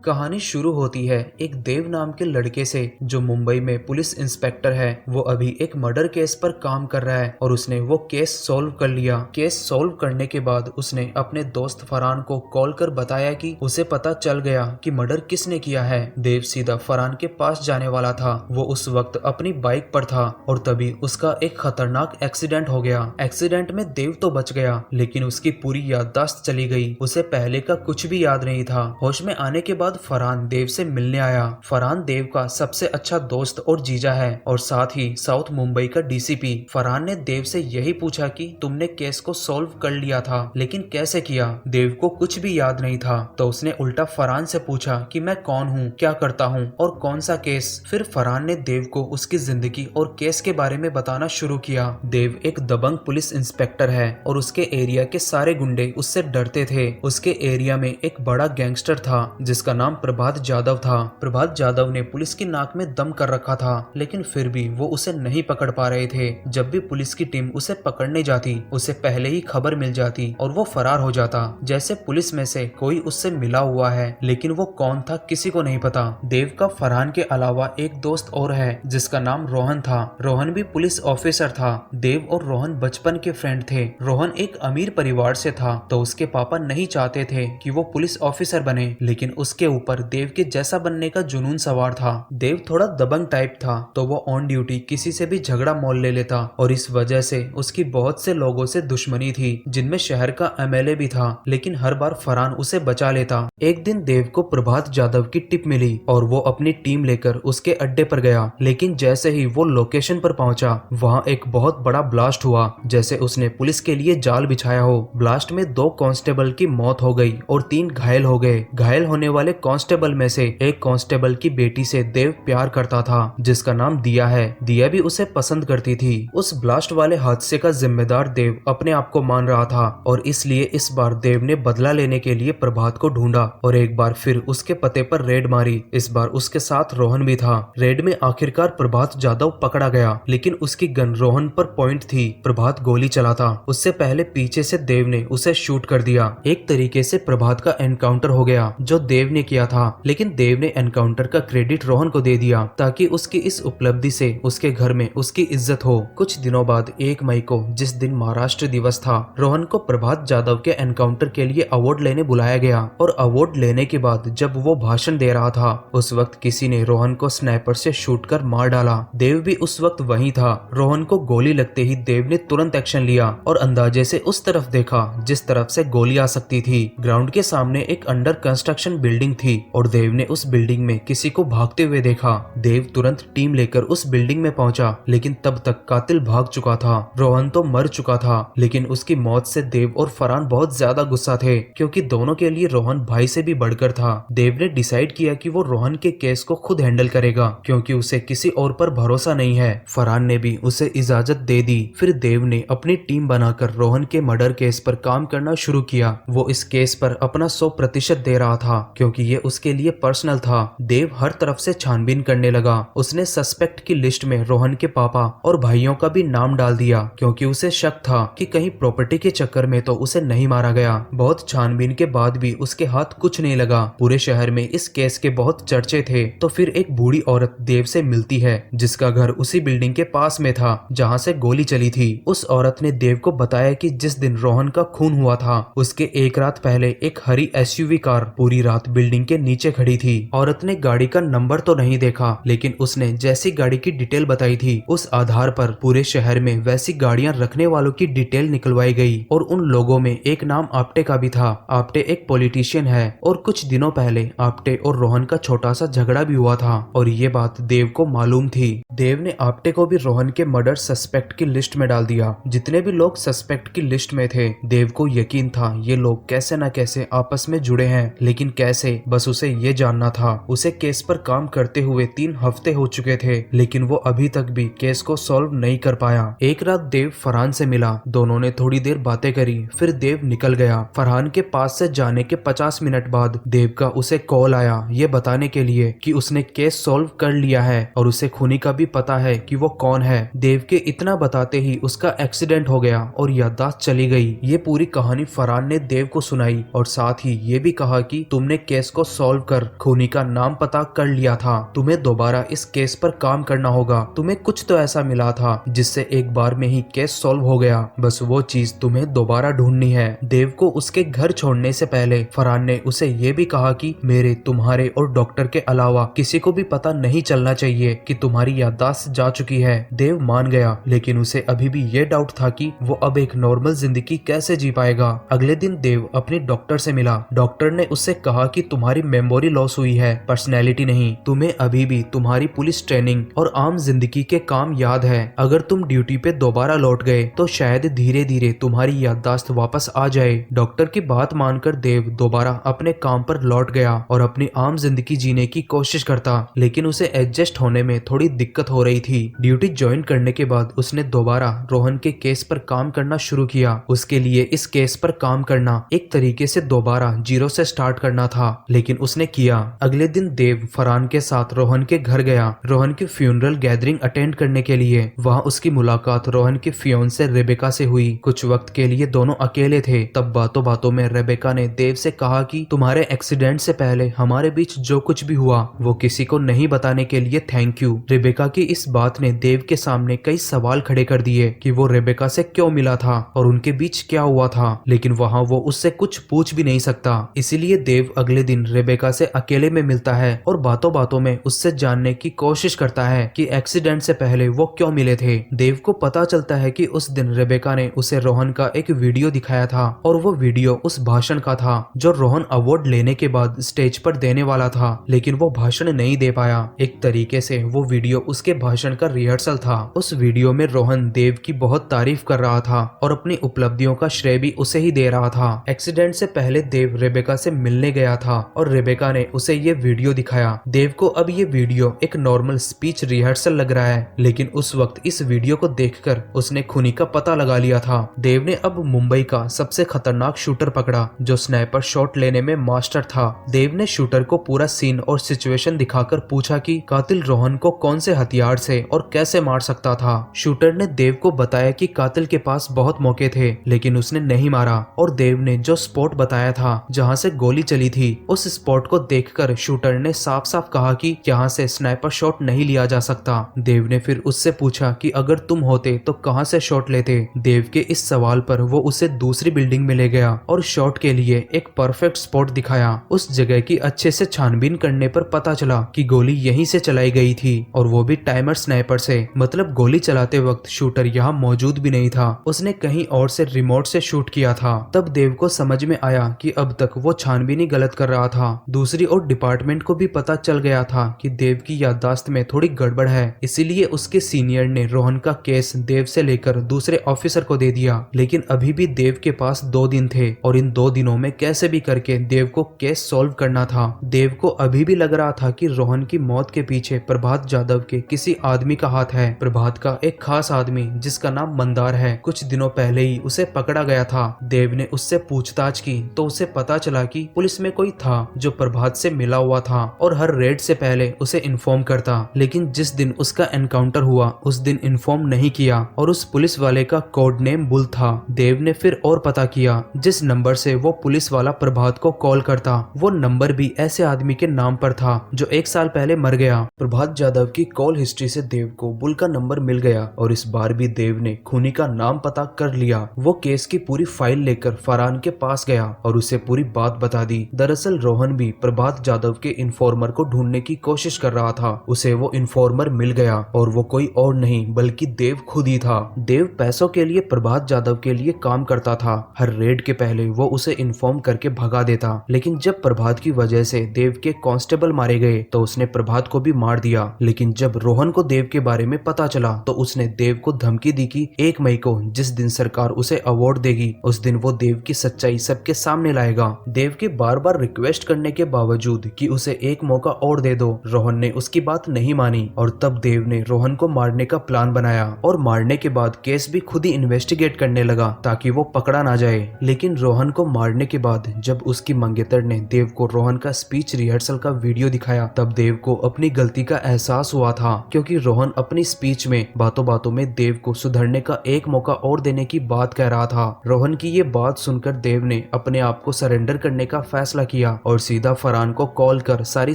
कहानी शुरू होती है एक देव नाम के लड़के से जो मुंबई में पुलिस इंस्पेक्टर है। वो अभी एक मर्डर केस पर काम कर रहा है और उसने वो केस सॉल्व कर लिया। केस सॉल्व करने के बाद उसने अपने दोस्त फरहान को कॉल कर बताया कि उसे पता चल गया कि मर्डर किसने किया है। देव सीधा फरहान के पास जाने वाला था। वो उस वक्त अपनी बाइक पर था और तभी उसका एक खतरनाक एक्सीडेंट हो गया। एक्सीडेंट में देव तो बच गया लेकिन उसकी पूरी याददाश्त चली गई। उसे पहले का कुछ भी याद नहीं था। होश में आने के बाद फरहान देव से मिलने आया। फरहान देव का सबसे अच्छा दोस्त और जीजा है और साथ ही साउथ मुंबई का डीसीपी। फरहान ने देव से यही पूछा कि तुमने केस को सॉल्व कर लिया था लेकिन कैसे किया। देव को कुछ भी याद नहीं था तो उसने उल्टा फरहान से पूछा कि मैं कौन हूँ, क्या करता हूँ और कौन सा केस। फिर फरहान ने देव को उसकी जिंदगी और केस के बारे में बताना शुरू किया। देव एक दबंग पुलिस इंस्पेक्टर है और उसके एरिया के सारे गुंडे उससे डरते थे। उसके एरिया में एक बड़ा गैंगस्टर था जिसका नाम प्रभात जाधव था। प्रभात जाधव ने पुलिस की नाक में दम कर रखा था लेकिन फिर भी वो उसे नहीं पकड़ पा रहे थे। जब भी पुलिस की टीम उसे पकड़ने जाती उसे पहले ही खबर मिल जाती और वो फरार हो जाता। जैसे पुलिस में से कोई उससे मिला हुआ है लेकिन वो कौन था किसी को नहीं पता। देव का फरहान के अलावा एक दोस्त और है जिसका नाम रोहन था। रोहन भी पुलिस ऑफिसर था। देव और रोहन बचपन के फ्रेंड थे। रोहन एक अमीर परिवार से था तो उसके पापा नहीं चाहते थे कि वो पुलिस ऑफिसर बने लेकिन उसके ऊपर देव के जैसा बनने का जुनून सवार था। देव थोड़ा दबंग टाइप था तो वो ऑन ड्यूटी किसी से भी झगड़ा मोल ले लेता और इस वजह से उसकी बहुत से लोगों से दुश्मनी थी जिनमें शहर का एमएलए भी था लेकिन हर बार फरहान उसे बचा लेता। एक दिन देव को प्रभात जाधव की टिप मिली और वो अपनी टीम लेकर उसके अड्डे पर गया लेकिन जैसे ही वो लोकेशन पर पहुंचा वहाँ एक बहुत बड़ा ब्लास्ट हुआ जैसे उसने पुलिस के लिए जाल बिछाया हो। ब्लास्ट में 2 कांस्टेबल की मौत हो गई और 3 घायल हो गए। घायल होने वाले कांस्टेबल में से एक कांस्टेबल की बेटी से देव प्यार करता था जिसका नाम दिया है। दिया भी उसे पसंद करती थी। उस ब्लास्ट वाले हादसे का जिम्मेदार देव अपने आप को मान रहा था और इसलिए इस बार देव ने बदला लेने के लिए प्रभात को ढूंढा और एक बार फिर उसके पते पर रेड मारी। इस बार उसके साथ रोहन भी था। रेड में आखिरकार प्रभात जाधव पकड़ा गया लेकिन उसकी गन रोहन पर पॉइंट थी। प्रभात गोली चलाता उससे पहले पीछे से देव ने उसे शूट कर दिया। एक तरीके से प्रभात का एनकाउंटर हो गया जो देव ने किया था लेकिन देव ने एनकाउंटर का क्रेडिट रोहन को दे दिया ताकि उसकी इस उपलब्धि से उसके घर में उसकी इज्जत हो। कुछ दिनों बाद 1 मई को जिस दिन महाराष्ट्र दिवस था रोहन को प्रभात जाधव के एनकाउंटर के लिए अवार्ड लेने बुलाया गया और अवार्ड लेने के बाद जब वो भाषण दे रहा था उस वक्त किसी ने रोहन को स्नाइपर से शूट कर मार डाला। देव भी उस वक्त वहीं था। रोहन को गोली लगते ही देव ने तुरंत एक्शन लिया और अंदाजे से उस तरफ देखा जिस तरफ से गोली आ सकती थी। ग्राउंड के सामने एक अंडर कंस्ट्रक्शन बिल्डिंग थी और देव ने उस बिल्डिंग में किसी को भागते हुए देखा। देव तुरंत टीम लेकर उस बिल्डिंग में पहुंचा लेकिन तब तक कातिल भाग चुका था। रोहन तो मर चुका था लेकिन उसकी मौत से देव और फरहान बहुत ज्यादा गुस्सा थे क्योंकि दोनों के लिए रोहन भाई से भी बढ़कर था। देव ने डिसाइड किया कि वो रोहन के केस को खुद हैंडल करेगा क्योंकि उसे किसी और पर भरोसा नहीं है। फरहान ने भी उसे इजाजत दे दी। फिर देव ने अपनी टीम बनाकर रोहन के मर्डर केस पर काम करना शुरू किया। वो इस केस पर अपना 100% दे रहा था क्योंकि ये उसके लिए पर्सनल था। देव हर तरफ से छानबीन करने लगा। उसने सस्पेक्ट की लिस्ट में रोहन के पापा और भाइयों का भी नाम डाल दिया क्योंकि उसे शक था कि कहीं प्रॉपर्टी के चक्कर में तो उसे नहीं मारा गया। बहुत छानबीन के बाद भी उसके हाथ कुछ नहीं लगा। पूरे शहर में इस केस के बहुत चर्चे थे तो फिर एक बूढ़ी औरत देव से मिलती है जिसका घर उसी बिल्डिंग के पास में था जहाँ से गोली चली थी। उस औरत ने देव को बताया कि जिस दिन रोहन का खून हुआ था उसके एक रात पहले एक हरी एसयूवी कार पूरी रात बिल्डिंग के नीचे खड़ी थी। औरत ने गाड़ी का नंबर तो नहीं देखा लेकिन उसने जैसी गाड़ी की डिटेल बताई थी उस आधार पर पूरे शहर में वैसी गाड़ियां रखने वालों की डिटेल निकलवाई गई और उन लोगों में एक नाम आप्टे का भी था। आप्टे एक पॉलिटिशियन है और कुछ दिनों पहले आप्टे और रोहन का छोटा सा झगड़ा भी हुआ था और ये बात देव को मालूम थी। देव ने आप्टे को भी रोहन के मर्डर सस्पेक्ट की लिस्ट में डाल दिया। जितने भी लोग सस्पेक्ट की लिस्ट में थे देव को यकीन था ये लोग कैसे न कैसे आपस में जुड़े हैं लेकिन कैसे बस उसे ये जानना था। उसे केस पर काम करते हुए 3 हफ्ते हो चुके थे लेकिन वो अभी तक भी केस को सॉल्व नहीं कर पाया। एक रात देव फरहान से मिला। दोनों ने थोड़ी देर बातें करी फिर देव निकल गया। फरहान के पास से जाने के 50 मिनट बाद देव का उसे कॉल आया ये बताने के लिए कि उसने केस सॉल्व कर लिया है और उसे खूनी का भी भी पता है कि वो कौन है। देव के इतना बताते ही उसका एक्सीडेंट हो गया और याददाश्त चली गई। ये पूरी कहानी फरहान ने देव को सुनाई और साथ ही ये भी कहा कि तुमने केस को सॉल्व कर खूनी का नाम पता कर लिया था, तुम्हें दोबारा इस केस पर काम करना होगा। तुम्हें कुछ तो ऐसा मिला था जिससे एक बार में ही केस सॉल्व हो गया, बस वो चीज तुम्हें दोबारा ढूंढनी है। देव को उसके घर छोड़ने से पहले फरहान ने उसे ये भी कहा कि मेरे, तुम्हारे और डॉक्टर के अलावा किसी को भी पता नहीं चलना चाहिए कि तुम्हारी याददाश्त जा चुकी है। देव मान गया, लेकिन उसे अभी भी ये डाउट था कि वो अब एक नॉर्मल जिंदगी कैसे जी पाएगा। अगले दिन देव अपने डॉक्टर से मिला। डॉक्टर ने उससे कहा कि तुम्हारी मेमोरी लॉस हुई है, पर्सनैलिटी नहीं। तुम्हें अभी भी तुम्हारी पुलिस ट्रेनिंग और आम जिंदगी के काम याद है। अगर तुम ड्यूटी पे दोबारा लौट गए तो शायद धीरे धीरे तुम्हारी याददाश्त वापस आ जाए। डॉक्टर की बात मानकर देव दोबारा अपने काम पर लौट गया और अपनी आम जिंदगी जीने की कोशिश करता, लेकिन उसे एडजस्ट होने में थोड़ी दिक्कत हो रही थी। ड्यूटी ज्वाइन करने के बाद उसने दोबारा रोहन के केस पर काम करना शुरू किया। उसके लिए इस केस पर काम करना एक तरीके से दोबारा जीरो से स्टार्ट करना था, लेकिन उसने किया। अगले दिन देव फरहान के साथ रोहन के घर गया, रोहन की फ्यूनरल गैदरिंग अटेंड करने के लिए। वहाँ उसकी मुलाकात रोहन की फियोंसे रेबेका से हुई। कुछ वक्त के लिए दोनों अकेले थे, तब बातों बातों में रेबेका ने देव से कहा कि तुम्हारे एक्सीडेंट से पहले हमारे बीच जो कुछ भी हुआ वो किसी को नहीं बताने के लिए थैंक यू। रेबेका की इस बात ने देव के सामने कई सवाल खड़े कर दिए कि वो रेबेका से क्यों मिला था और उनके बीच क्या हुआ था, लेकिन वहाँ वो उससे कुछ पूछ भी नहीं सकता। इसीलिए देव अगले दिन रेबेका से अकेले में मिलता है और बातों बातों में उससे जानने की कोशिश करता है कि एक्सीडेंट से पहले वो क्यों मिले थे। देव को पता चलता है कि उस दिन रेबेका ने उसे रोहन का एक वीडियो दिखाया था और वो वीडियो उस भाषण का था जो रोहन अवार्ड लेने के बाद स्टेज पर देने वाला था, लेकिन वो भाषण नहीं दे पाया। एक तरीके से वो वीडियो उसके भाषण का रिहर्सल था। उस वीडियो में रोहन देव की बहुत तारीफ कर रहा था और अपनी उपलब्धियों का श्रेय भी उसे ही दे रहा था। एक्सीडेंट से पहले देव रेबेका से मिलने गया था और रेबेका ने उसे ये वीडियो दिखाया। देव को अब ये वीडियो एक नॉर्मल स्पीच रिहर्सल लग रहा है, लेकिन उस वक्त इस वीडियो को देखकर उसने खूनी का पता लगा लिया था। देव ने अब मुंबई का सबसे खतरनाक शूटर पकड़ा जो स्नाइपर शॉट लेने में मास्टर था। देव ने शूटर को पूरा सीन और सिचुएशन दिखाकर पूछा कि कातिल रोहन को कौन से हथियार से और कैसे मार सकता था। शूटर ने देव को बताया कि कातिल के पास बहुत मौके थे, लेकिन उसने नहीं मारा, और देव ने जो स्पॉट बताया था जहां से गोली चली थी उस स्पॉट को देखकर शूटर ने साफ साफ कहा कि यहाँ से स्नाइपर शॉट नहीं लिया जा सकता। देव ने फिर उससे पूछा कि अगर तुम होते तो कहां से शॉट लेते। देव के इस सवाल पर वो उसे दूसरी बिल्डिंग में ले गया और शॉट के लिए एक परफेक्ट स्पॉट दिखाया। उस जगह की अच्छे से छानबीन करने पर पता चला कि गोली यहीं से चलाई गई थी और वो भी टाइमर स्नाइपर से, मतलब गोली चलाते वक्त शूटर यहाँ मौजूद भी नहीं था, उसने कहीं और से रिमोट से शूट किया था। तब देव को समझ में आया कि अब तक वो छानबीन ही गलत कर रहा था। दूसरी ओर डिपार्टमेंट को भी पता चल गया था कि देव की याददाश्त में थोड़ी गड़बड़ है, इसीलिए उसके सीनियर ने रोहन का केस देव से लेकर दूसरे ऑफिसर को दे दिया। लेकिन अभी भी देव के पास 2 दिन थे और इन 2 दिनों में कैसे भी करके देव को केस सॉल्व करना था। देव को अभी भी लग रहा था कि रोहन की मौत के पीछे प्रभात जाधव के किसी आदमी का हाथ है। प्रभात का एक खास आदमी जिसका नाम मंदार है, कुछ दिनों पहले ही उसे पकड़ा गया था। देव ने उससे पूछताछ की तो उसे पता चला कि पुलिस में कोई था जो प्रभात से मिला हुआ था और हर रेड से पहले उसे इन्फॉर्म करता, लेकिन जिस दिन उसका एनकाउंटर हुआ उस दिन इन्फॉर्म नहीं किया और उस पुलिस वाले का कोड नेम बुल था। देव ने फिर और पता किया जिस नंबर से वो पुलिस वाला प्रभात को कॉल करता वो नंबर भी ऐसे आदमी के नाम पर था जो 1 साल पहले मर गया। प्रभात जाधव की कॉल हिस्ट्री से देव को बुल का नंबर मिल गया और इस बार भी देव ने खूनी का नाम पता कर लिया। वो केस की पूरी फाइल लेकर फरहान के पास गया और उसे पूरी बात बता दी। दरअसल रोहन भी प्रभात जाधव के इन्फॉर्मर को ढूंढने की कोशिश कर रहा था। उसे वो इन्फॉर्मर मिल गया और वो कोई और नहीं बल्कि देव खुद ही था। देव पैसों के लिए प्रभात जाधव के लिए काम करता था। हर रेड के पहले वो उसे इन्फॉर्म करके भगा देता, लेकिन जब प्रभात की वजह से देव के कांस्टेबल मारे गए तो उसने प्रभात को भी मार दिया। लेकिन जब रोहन को देव के बारे में पता चला तो उसने देव को धमकी दी कि 1 मई को जिस दिन सरकार उसे अवार्ड देगी उस दिन वो देव की सच्चाई सबके सामने लाएगा। देव के बार बार रिक्वेस्ट करने के बावजूद कि उसे एक मौका और दे दो, रोहन ने उसकी बात नहीं मानी और तब देव ने रोहन को मारने का प्लान बनाया और मारने के बाद केस भी खुद ही इन्वेस्टिगेट करने लगा ताकि वो पकड़ा ना जाए। लेकिन रोहन को मारने के बाद जब उसकी मंगेतर ने देव को रोहन का स्पीच रिहर्सल का वीडियो दिखाया तब देव को अपनी गलती का एहसास हुआ था था, क्योंकि रोहन अपनी स्पीच में बातों बातों में देव को सुधरने का एक मौका और देने की बात कह रहा था। रोहन की ये बात सुनकर देव ने अपने आप को सरेंडर करने का फैसला किया और सीधा फरहान को कॉल कर सारी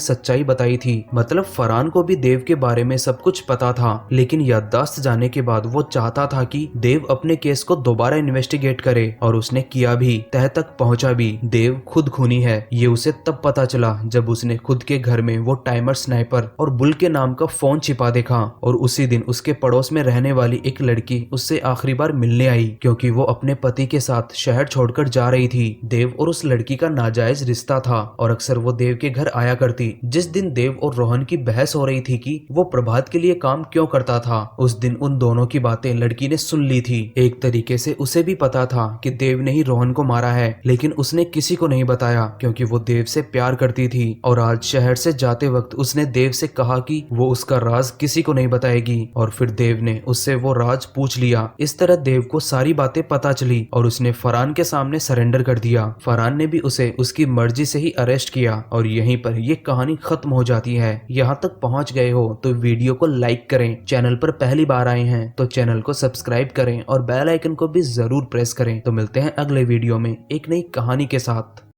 सच्चाई बताई थी। मतलब फरहान को भी देव के बारे में सब कुछ पता था, लेकिन याददाश्त जाने के बाद वो चाहता था कि देव अपने केस को दोबारा इन्वेस्टिगेट करे, और उसने किया भी, तह तक पहुंचा भी। देव खुद खूनी है ये उसे तब पता चला जब उसने खुद के घर में वो टाइमर, स्नाइपर और बुल के नाम का फोन छिपा देखा, और उसी दिन उसके पड़ोस में रहने वाली एक लड़की उससे आखिरी बार मिलने आई, क्योंकि वो अपने पति के साथ शहर छोड़कर जा रही थी। देव और उस लड़की का नाजायज रिश्ता था और अक्सर वो देव के घर आया करती। जिस दिन देव और रोहन की बहस हो रही थी कि वो प्रभात के लिए काम क्यों करता था, उस दिन उन दोनों की बातें लड़की ने सुन ली थी। एक तरीके से उसे भी पता था कि देव ने ही रोहन को मारा है, लेकिन उसने किसी को नहीं बताया क्योंकि वो देव से प्यार करती थी। और आज शहर से जाते वक्त उसने देव से कहा कि वो उसका राज किसी को नहीं बताएगी, और फिर देव ने उससे वो राज पूछ लिया। इस तरह देव को सारी बातें पता चली और उसने फरहान के सामने सरेंडर कर दिया। फरहान ने भी उसे उसकी मर्जी से ही अरेस्ट किया, और यहीं पर ये कहानी खत्म हो जाती है। यहाँ तक पहुँच गए हो तो वीडियो को लाइक करें, चैनल पर पहली बार आए हैं तो चैनल को सब्सक्राइब करें और बेल आइकन को भी जरूर प्रेस करें। तो मिलते हैं अगले वीडियो में एक नई कहानी के साथ।